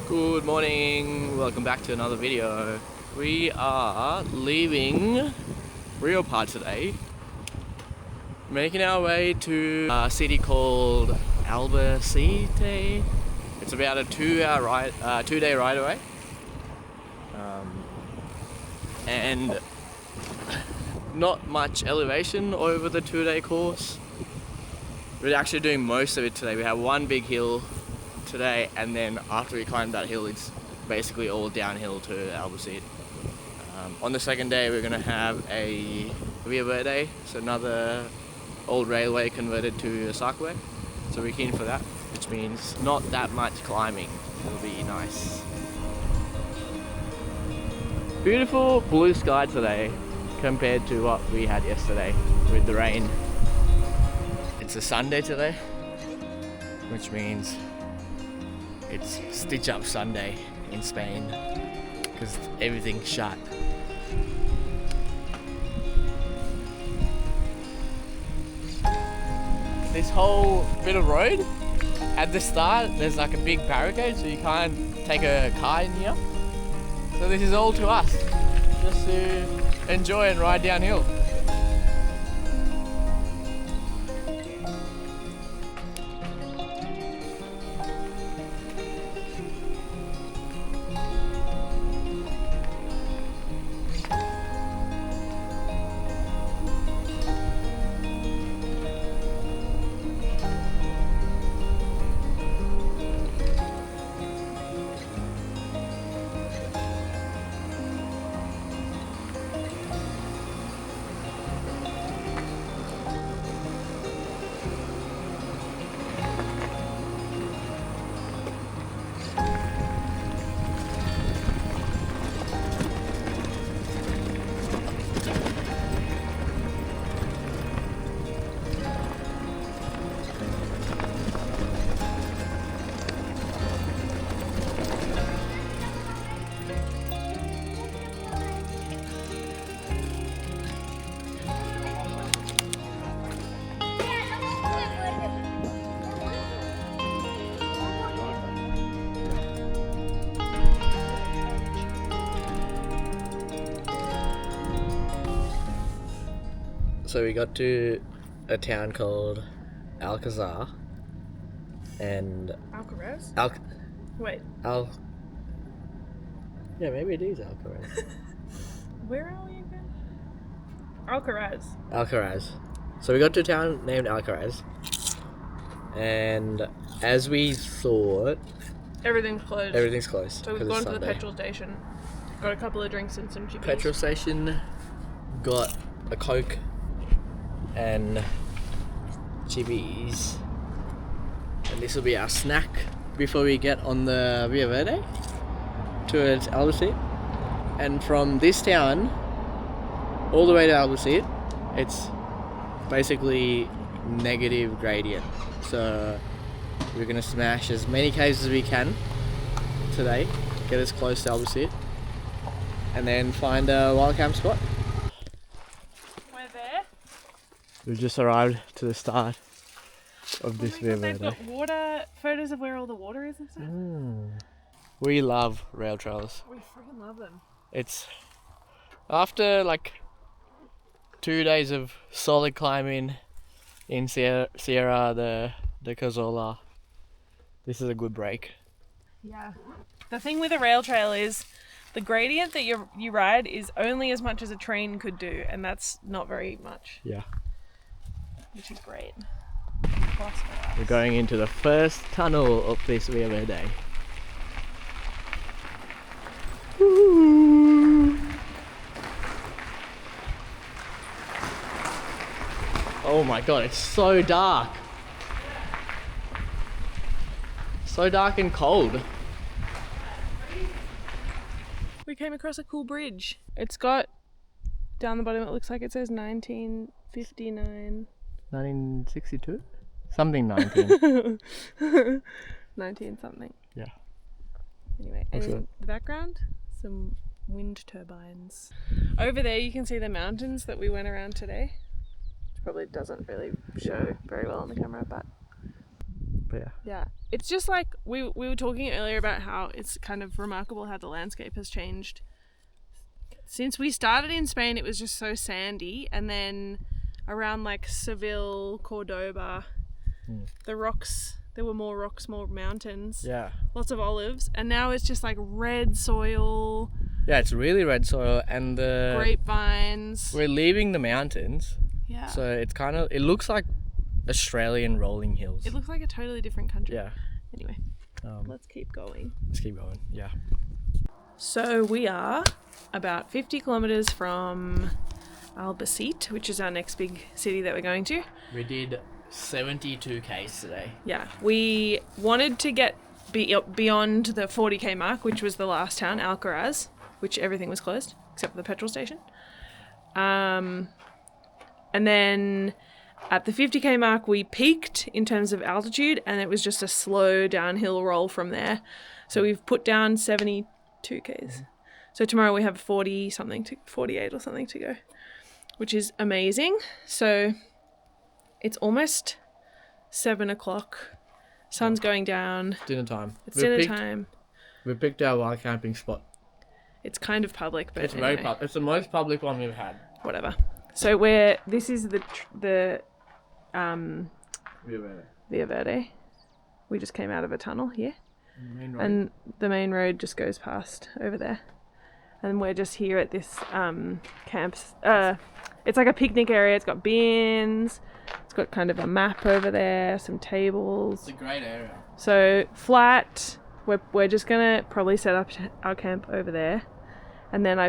Good morning, welcome back to another video. We are leaving Riópar today, making our way to a city called Albacete. It's about a 2-hour ride, 2-day ride away, and not much elevation over the 2-day course. We're actually doing most of it today. We have one big hill today, and then after we climb that hill, it's basically all downhill to Albacete. On the second day, we're going to have a Verde, so another old railway converted to a cycleway. So we're keen for that, which means not that much climbing. It'll be nice. Beautiful blue sky today compared to what we had yesterday with the rain. It's a Sunday today, which means it's Stitch Up Sunday in Spain because everything's shut. This whole bit of road, at the start there's like a big barricade, so you can't take a car in here. So this is all to us, just to enjoy and ride downhill. So we got to a town called Alcazar and Alcaraz? Wait. Yeah, maybe it is Alcaraz. Where are we again? Alcaraz. Alcaraz. So we got to a town named Alcaraz, and as we thought, Everything's closed. everything's closed. So we've 'cause gone it's to the Sunday. petrol station, got a couple of drinks and some chippies. Petrol station, got a Coke and chippies, and this will be our snack before we get on the Via Verde towards Albacete. And from this town all the way to Albacete, it's basically negative gradient, so we're going to smash as many caves as we can today, get as close to Albacete, and then find a wild camp spot. We've just arrived to the start of this Via They've Verde. got water, photos of where all the water is and stuff. We love rail trails. We freaking love them. It's after like 2 days of solid climbing in Sierra the Cazorla. This is a good break. Yeah. The thing with a rail trail is the gradient that you ride is only as much as a train could do, and that's not very much. Yeah. Which is great. We're going into the first tunnel of this Via Verde. Oh my god, it's so dark. So dark and cold. We came across a cool bridge. It's got, down the bottom it looks like it says 1959. 1962? Something 19. 19 something. Yeah. Anyway, and in the background, some wind turbines. Over there you can see the mountains that we went around today. Which probably doesn't really show very well on the camera, but But yeah. Yeah, it's just like we were talking earlier about how it's kind of remarkable how the landscape has changed. Since we started in Spain, it was just so sandy, and then around like Seville, Cordoba, the rocks, there were more rocks, more mountains, Yeah. lots of olives, and now it's just like red soil. Yeah, it's really red soil, and the grapevines. we're leaving the mountains. Yeah. So it's kind of, it looks like Australian rolling hills. It looks like a totally different country. Yeah. Anyway, let's keep going. Let's keep going. Yeah. So we are about 50 kilometers from Albacete, which is our next big city that we're going to. We did 72 k's today. Yeah, we wanted to get beyond the 40k mark, which was the last town, Alcaraz, which everything was closed except for the petrol station. And then at the 50k mark, we peaked in terms of altitude, and it was just a slow downhill roll from there. So we've put down 72 k's. So tomorrow we have 48 or something to go, which is amazing. So it's almost 7 o'clock. Sun's going down. Dinner time. It's dinner time. We picked our wild camping spot. It's kind of public, but It's anyway, very public. It's the most public one we've had. whatever. So this is the Via Verde. We just came out of a tunnel here, and the main road just goes past over there. And we're just here at this camp. It's like a picnic area. It's got bins. It's got kind of a map over there, some tables. It's a great area. So flat. We're just gonna probably set up our camp over there, and then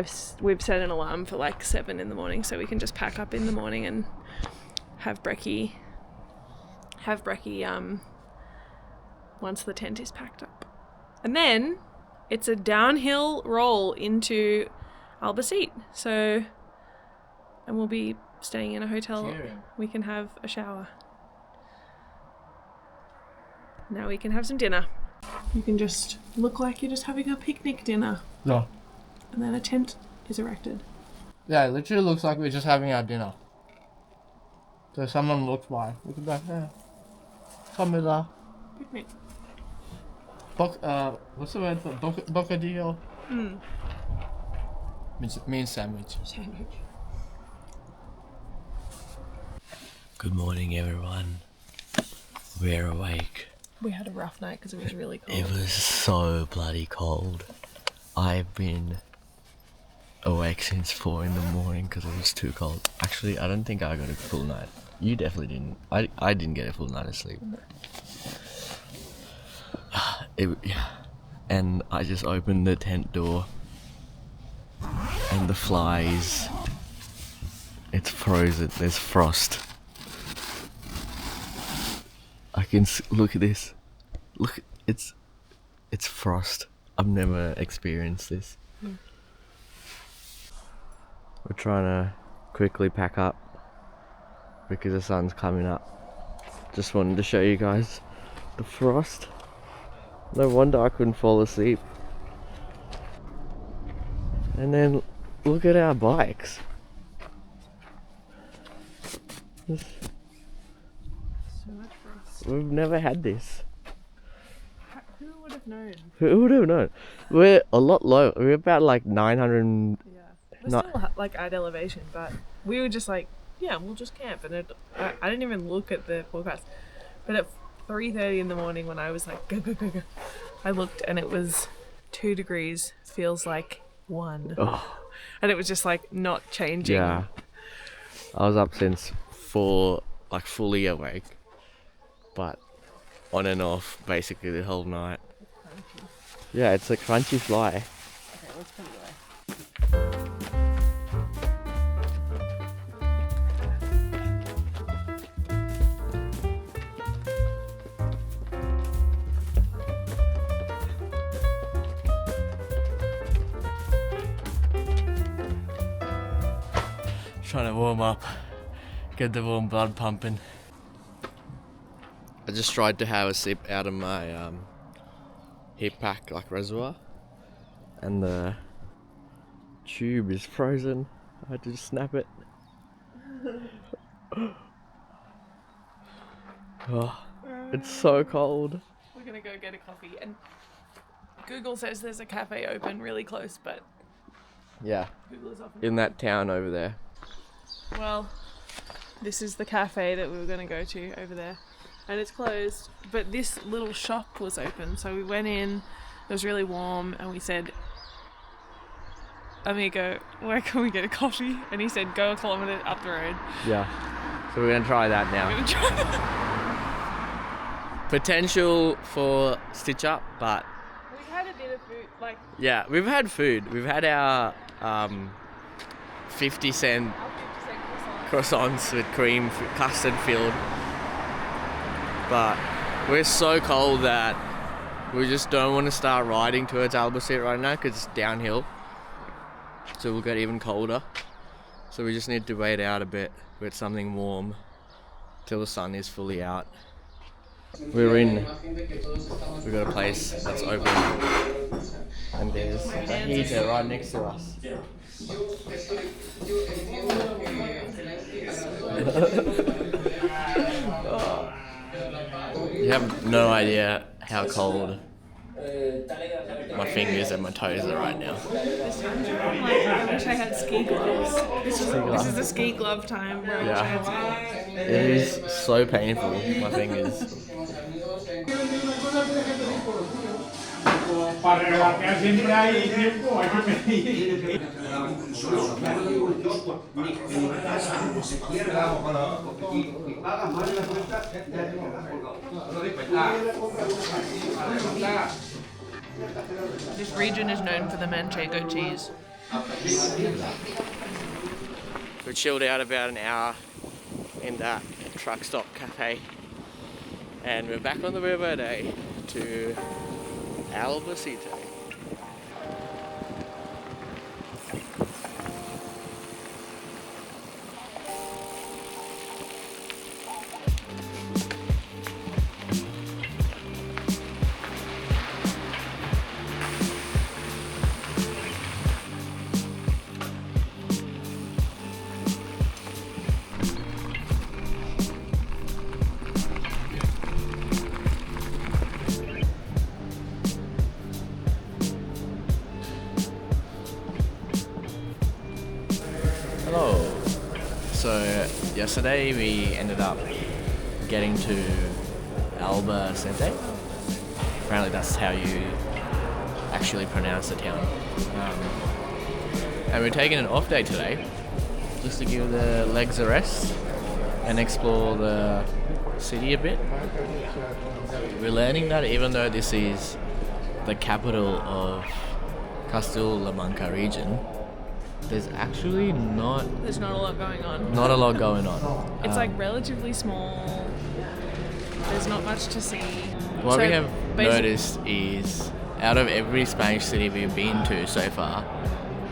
we've set an alarm for like 7 in the morning, so we can just pack up in the morning and have brekkie. Once the tent is packed up, and then it's a downhill roll into Albacete. So, and we'll be staying in a hotel. Cheering. We can have a shower. Now we can have some dinner. You can just look like you're just having a picnic dinner. No. And then a tent is erected. Yeah, it literally looks like we're just having our dinner. So someone looks by. We can be like, yeah. Come with us. Picnic. What's the word for bocadillo? Means sandwich. Sandwich. Good morning, everyone. We're awake. We had a rough night because it was really cold. It was so bloody cold. I've been awake since 4 in the morning because it was too cold. Actually, I don't think I got a full night. You definitely didn't. I didn't get a full night of sleep. Yeah. And I just opened the tent door, and the flies. It's frozen. There's frost. I can look at this. Look, it's frost. I've never experienced this. We're trying to quickly pack up because the sun's coming up. Just wanted to show you guys the frost. No wonder I couldn't fall asleep. And then look at our bikes. So much frost. We've never had this. Who would have known? Who would have known? We're a lot low. We're about like 900. Yeah. We're still like at elevation, but we were just like, yeah, we'll just camp. And I didn't even look at the forecast. But at 3:30 in the morning, when I was like, go, I looked and it was 2 degrees. Feels like 1. Oh. And it was just like not changing. Yeah. I was up since 4, like fully awake. But on and off basically the whole night. Yeah, it's a crunchy fly. Okay, let's put it away. Trying to warm up, get the warm blood pumping. I just tried to have a sip out of my heat pack like reservoir, and the tube is frozen. I had to just snap it. Oh. It's so cold. We're gonna go get a coffee, and Google says there's a cafe open really close, but Yeah, Google is often. in that town over there. Well, this is the cafe that we were gonna go to over there, and it's closed. But this little shop was open, so we went in. It was really warm, and we said, "Amigo, where can we get a coffee?" And he said, "Go a kilometre up the road." Yeah. So we're gonna try that We're now. gonna try. Potential for stitch up, but We've had a bit of food, like yeah, we've had food. We've had our 50-cent our 50-cent croissants with cream, custard filled. But we're so cold that we just don't want to start riding towards Albacete right now because it's downhill. So we'll get even colder. So we just need to wait out a bit with something warm till the sun is fully out. We've got a place that's open and there's a heater right next to us. You have no idea how cold my fingers and my toes are right now. This time, like, I wish I had ski gloves. This is a ski glove time where I wish I had ski gloves. It is so painful, my fingers. Para regatear siempre hay tiempo, hay que pedir. This region is known for the manchego cheese. We chilled out about an hour in that truck stop cafe and we're back on the Verde to Albacete. Hello. So yesterday we ended up getting to Albacete. Apparently that's how you actually pronounce the town. And we're taking an off day today just to give the legs a rest and explore the city a bit. We're learning that even though this is the capital of Castile-La Mancha region, there's actually There's not a lot going on. not a lot going on. It's like relatively small. There's not much to see. What So we have basi- noticed is out of every Spanish city we've been to so far,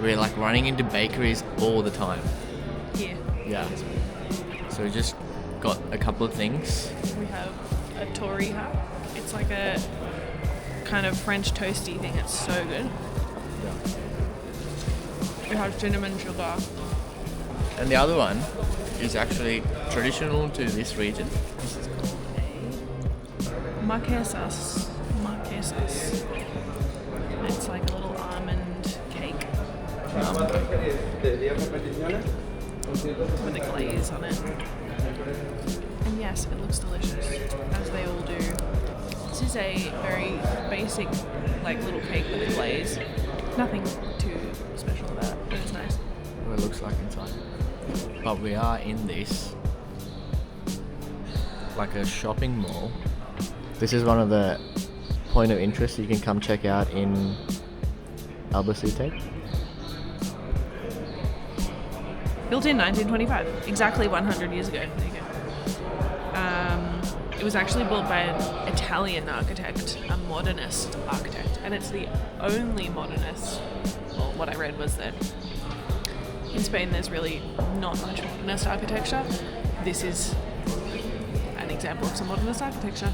we're like running into bakeries all the time. Yeah. Yeah. So we just got a couple of things. We have a torrija. It's like a kind of French toasty thing. It's so good. We have cinnamon sugar. And the other one is actually traditional to this region. This is called marquesas. Marquesas. And it's like a little almond cake with a glaze on it. And yes, it looks delicious, as they all do. This is a very basic, like, little cake with a glaze. Nothing too special about it, but it's nice. What it looks like inside. But we are in this like a shopping mall. This is one of the point of interest you can come check out in Albacete. Built in 1925, exactly 100 years ago. There you go. It was actually built by an Italian architect, a modernist architect, and it's the only modernist. Well, what I read was that in Spain there's really not much modernist architecture. This is an example of some modernist architecture.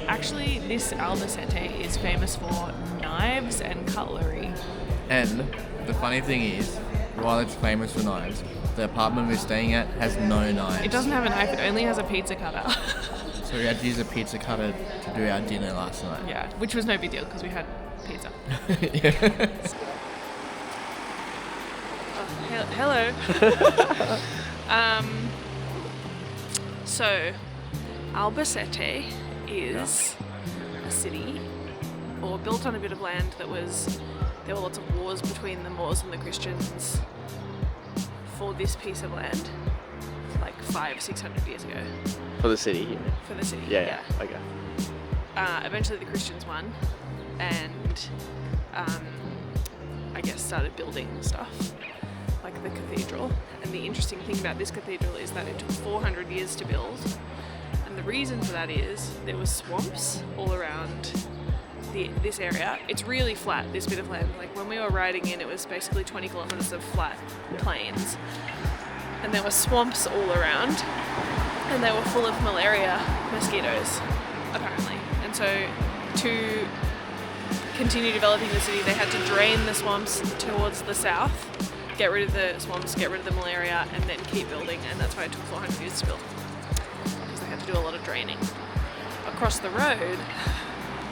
Actually, this Albacete is famous for knives and cutlery. And the funny thing is, while it's famous for knives, the apartment we're staying at has no knives. It doesn't have a knife, it only has a pizza cutter. So we had to use a pizza cutter to do our dinner last night. Yeah, which was no big deal because we had pizza. Yeah. Hello. So, Albacete is a city, or built on a bit of land that was. There were lots of wars between the Moors and the Christians for this piece of land, like 500-600 years ago. For the city here. For the city. Yeah. Okay. Eventually, the Christians won, and I guess started building stuff. Like the cathedral. And the interesting thing about this cathedral is that it took 400 years to build. And the reason for that is there was swamps all around this area. It's really flat, this bit of land. Like when we were riding in, it was basically 20 kilometers of flat plains. And there were swamps all around. And they were full of malaria mosquitoes, apparently. And so to continue developing the city, they had to drain the swamps towards the south, get rid of the swamps, get rid of the malaria, and then keep building. And that's why it took 400 years to build, because they had to do a lot of draining. Across the road,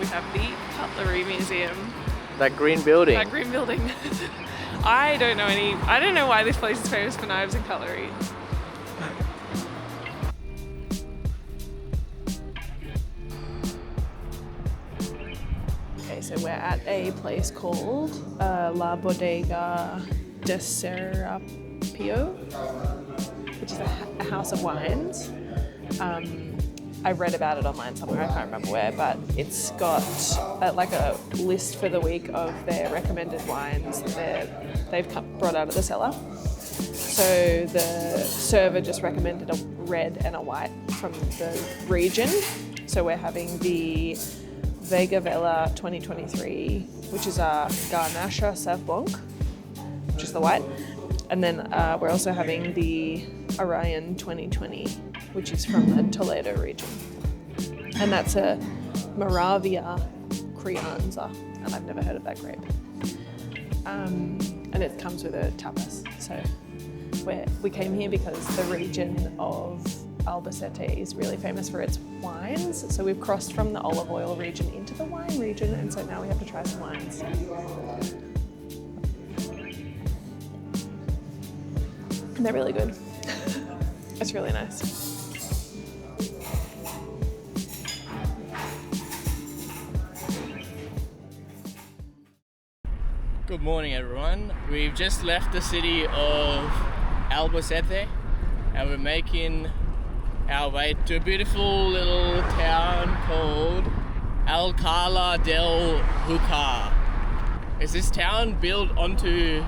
we have the Cutlery Museum. That green building. That green building. I don't know why this place is famous for knives and cutlery. Okay, so we're at a place called La Bodega de Serapio, which is a house of wines. I read about it online somewhere, I can't remember where, but it's got like a list for the week of their recommended wines that they've brought out of the cellar. So the server just recommended a red and a white from the region. So we're having the Vega Vela 2023, which is a Garnacha Sauv Blanc, which is the white. And then we're also having the Orion 2020, which is from the Toledo region. And that's a Moravia Crianza, and I've never heard of that grape. And it comes with a tapas. So we came here because the region of Albacete is really famous for its wines. So we've crossed from the olive oil region into the wine region, and so now we have to try some wines. And they're really good. It's really nice. Good morning, everyone. We've just left the city of Albacete and we're making our way to a beautiful little town called Alcalá del Júcar. Is this town built onto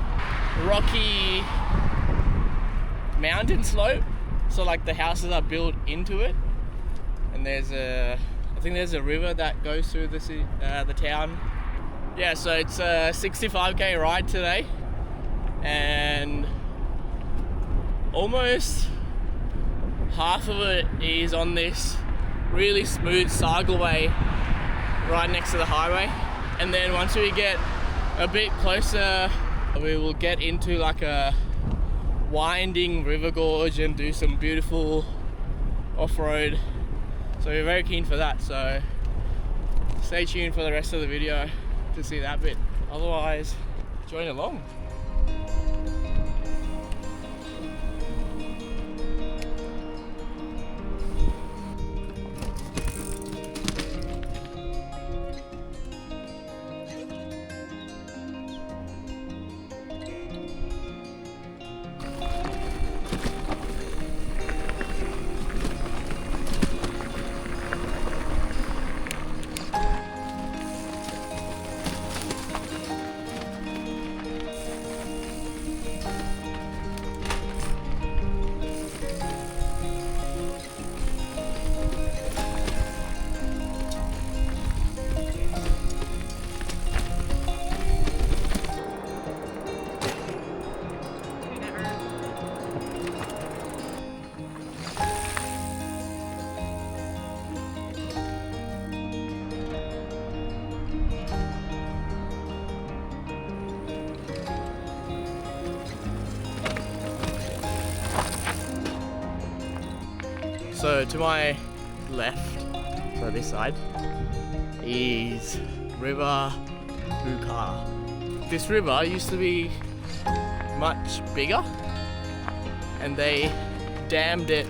rocky mountain slope? So like the houses are built into it, and I think there's a river that goes through the town. Yeah, so it's a 65k ride today, and almost half of it is on this really smooth sagalway right next to the highway. And then once we get a bit closer, we will get into like a winding river gorge and do some beautiful off-road. So we're very keen for that, so stay tuned for the rest of the video to see that bit. Otherwise, join along. So to my left so this side, is River Júcar. This river used to be much bigger, and they dammed it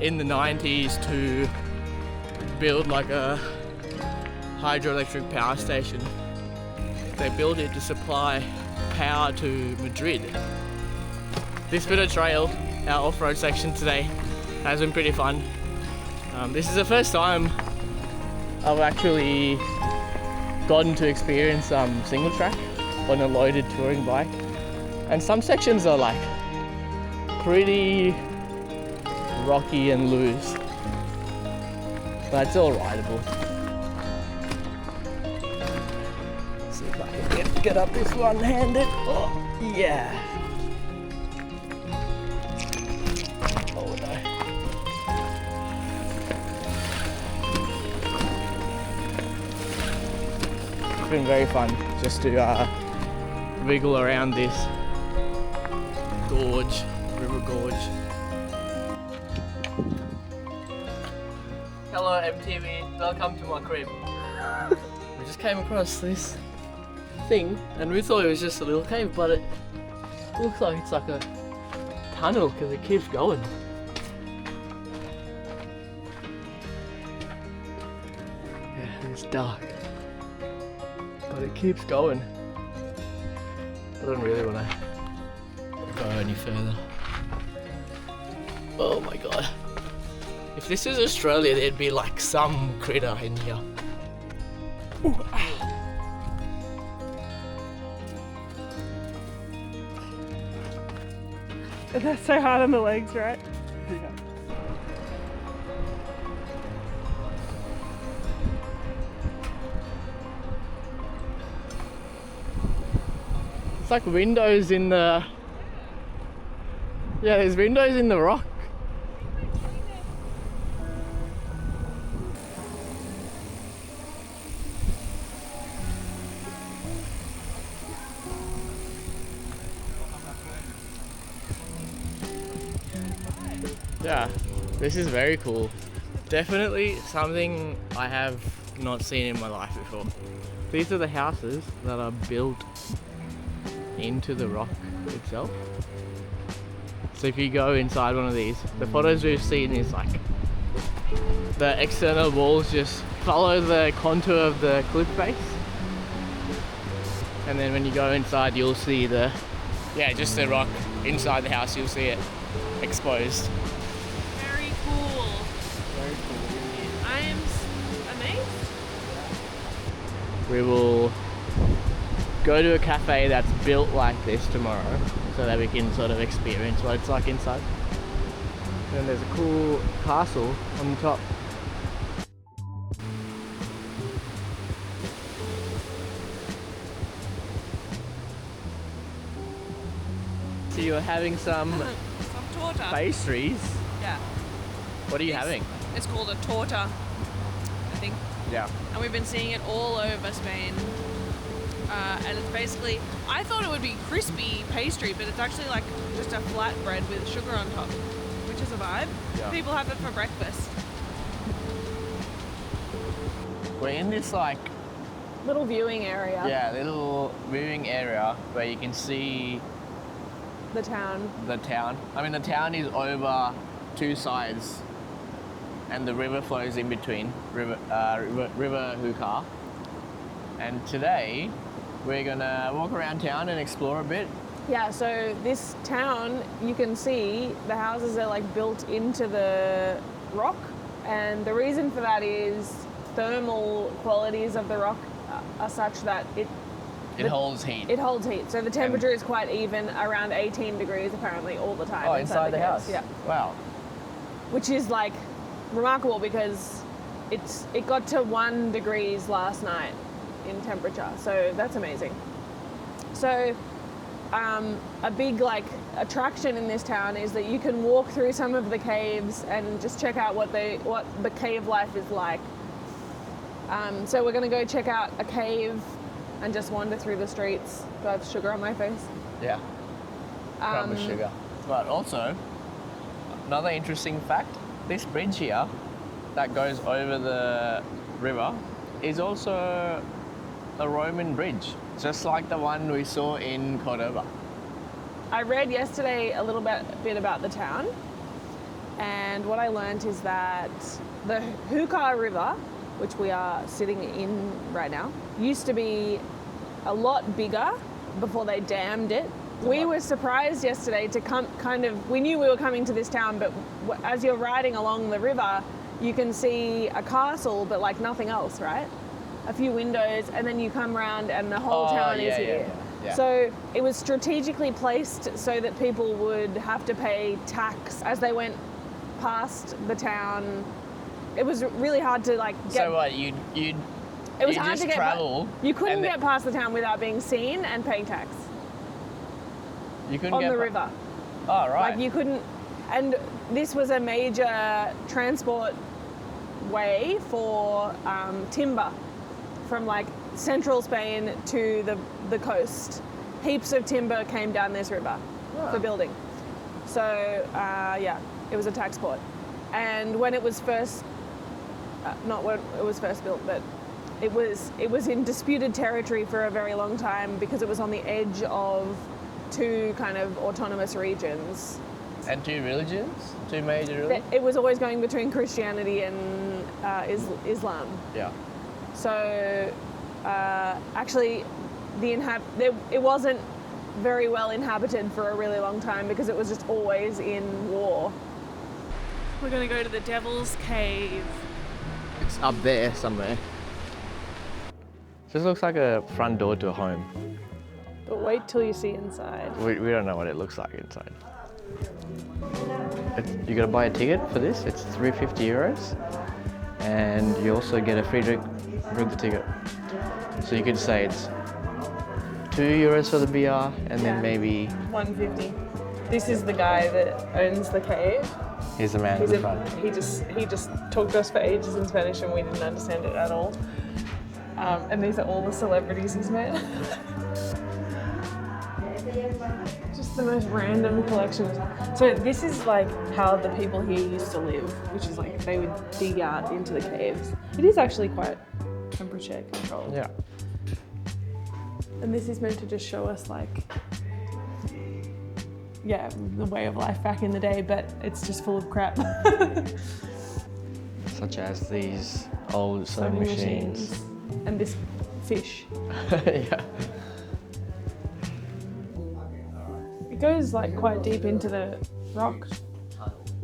in the 90s to build like a hydroelectric power station. They built it to supply power to Madrid. This bit of trail, our off-road section today, has been pretty fun. This is the first time I've actually gotten to experience single track on a loaded touring bike, and some sections are like pretty rocky and loose, but it's all rideable. See if I can get up this one-handed. Oh, yeah. Oh no. It's been very fun just to wiggle around this gorge, river gorge. Hello MTV, welcome to my crib. We just came across this thing and we thought it was just a little cave, but it looks like it's like a tunnel because it keeps going. Yeah, it's dark, but it keeps going. I don't really want to go any further. Oh my god. If this is Australia, there'd be like some critter in here. Ooh, ah. That's so hard on the legs, right? Yeah. It's like windows in the... Yeah, there's windows in the rock. Yeah, this is very cool. Definitely something I have not seen in my life before. These are the houses that are built into the rock itself. So if you go inside one of these, the photos we've seen is like the external walls just follow the contour of the cliff face. And then when you go inside, you'll see the, yeah, just the rock inside the house, you'll see it exposed. Very cool. Very cool. I am amazed. We will go to a cafe that's built like this tomorrow so that we can sort of experience what it's like inside. And there's a cool castle on the top. So you're having some torta. pastries. Yeah. What are you having? It's called a torta, I think. Yeah. And we've been seeing it all over Spain. And it's basically, I thought it would be crispy pastry, but it's actually like just a flat bread with sugar on top, which is a vibe. Yeah. People have it for breakfast. We're in this like, Little viewing area. yeah, little viewing area where you can see The town. the town. I mean, the town is over two sides, and the river flows in between. River Júcar. And today, we're gonna walk around town and explore a bit. Yeah, so this town, you can see the houses are like built into the rock, and the reason for that is thermal qualities of the rock are such that it holds heat. It holds heat, so the temperature is quite even, around 18 degrees apparently all the time. Oh, inside the house? Yeah. Wow. Which is like remarkable because it got to 1 degrees last night in temperature, so that's amazing. So a big like attraction in this town is that you can walk through some of the caves and just check out what the cave life is like. So we're gonna go check out a cave and just wander through the streets. Do I have sugar on my face? Yeah. Crumb of sugar. But also, another interesting fact, this bridge here that goes over the river is also a Roman bridge, just like the one we saw in Cordoba. I read yesterday a little bit about the town, and what I learned is that the Júcar River, which we are sitting in right now, used to be a lot bigger before they dammed it. We were surprised yesterday to we knew we were coming to this town, but as you're riding along the river, you can see a castle, but like nothing else, right? A few windows, and then you come around and the whole town is here. Yeah. So it was strategically placed so that people would have to pay tax as they went past the town. It was really hard to like get. So what, you'd it was you hard just to get. travel. You couldn't get past the town without being seen and paying tax. You couldn't on get the river. Oh, right. Like you couldn't, and this was a major transport way for timber from like central Spain to the coast. Heaps of timber came down this river for building. So yeah, it was a tax port. And when it was first, not when it was first built, but it was in disputed territory for a very long time because it was on the edge of two kind of autonomous regions. And two religions? Two major religions? It was always going between Christianity and Islam. Yeah. So actually, it wasn't very well inhabited for a really long time because it was just always in war. We're going to go to the Devil's Cave. It's up there somewhere. Just looks like a front door to a home. But wait till you see inside. We don't know what it looks like inside. You gotta buy a ticket for this. It's 350 euros, and you also get a free drink with the ticket. So you could say it's 2 euros for the beer, and then maybe 150. This is the guy that owns the cave. He's the man in the front. He just talked to us for ages in Spanish, and we didn't understand it at all. And these are all the celebrities he's met. Just the most random collections. So this is like how the people here used to live, which is like they would dig out into the caves. It is actually quite temperature controlled. Yeah. And this is meant to just show us like, yeah, the way of life back in the day, but it's just full of crap. Such as these old sewing machines. And this fish. Yeah. It goes like quite deep into the rock.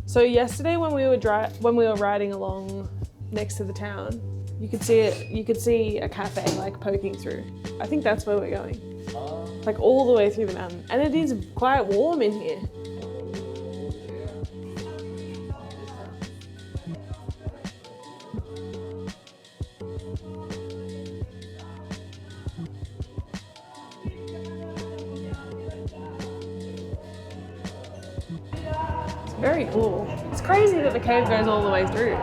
So yesterday when we were riding along next to the town, you could see a cafe like poking through. I think that's where we're going. Like all the way through the mountain. And it is quite warm in here. Very cool. It's crazy that the cave goes all the way through.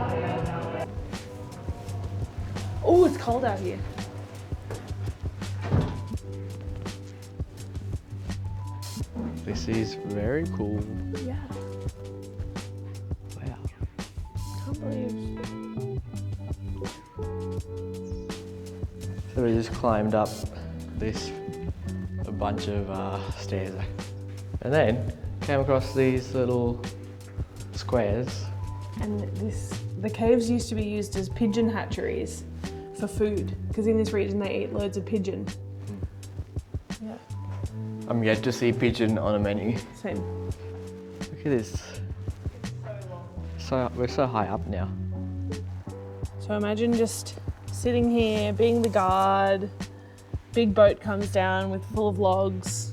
Oh, it's cold out here. This is very cool. Yeah. Wow. Can't believe. So we just climbed up a bunch of stairs, and then came across these little squares. And the caves used to be used as pigeon hatcheries for food, because in this region they eat loads of pigeon. Yeah. I'm yet to see pigeon on a menu. Same. Look at this. So we're so high up now. So imagine just sitting here, being the guard. Big boat comes down full of logs.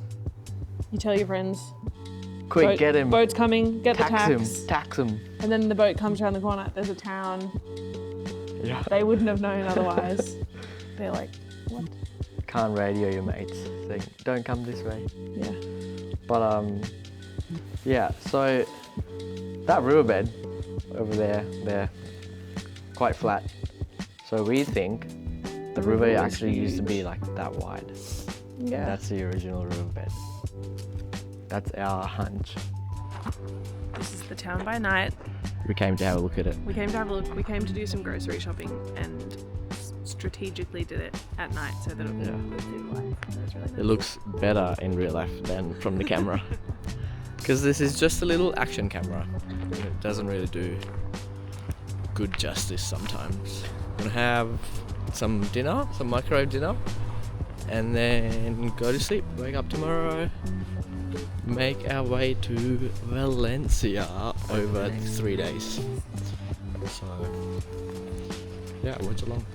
You tell your friends, Quick, get him. Boat's coming, get the tax. Tax him. And then the boat comes around the corner, there's a town. Yeah. They wouldn't have known otherwise. They're like, what? Can't radio your mates saying, don't come this way. Yeah. But yeah, so that riverbed over there, they're quite flat. So we think the river actually used to be like that wide. Yeah. That's the original riverbed. That's our hunch. This is the town by night. We came to have a look at it. We came to have a look. We came to do some grocery shopping and strategically did it at night so that it would do light. That was really nice. It looks better in real life than from the camera. Because this is just a little action camera. It doesn't really do good justice sometimes. I'm gonna have some dinner, some microwave dinner, and then go to sleep. Wake up tomorrow, make our way to Valencia over 3 days. So, yeah, watch along.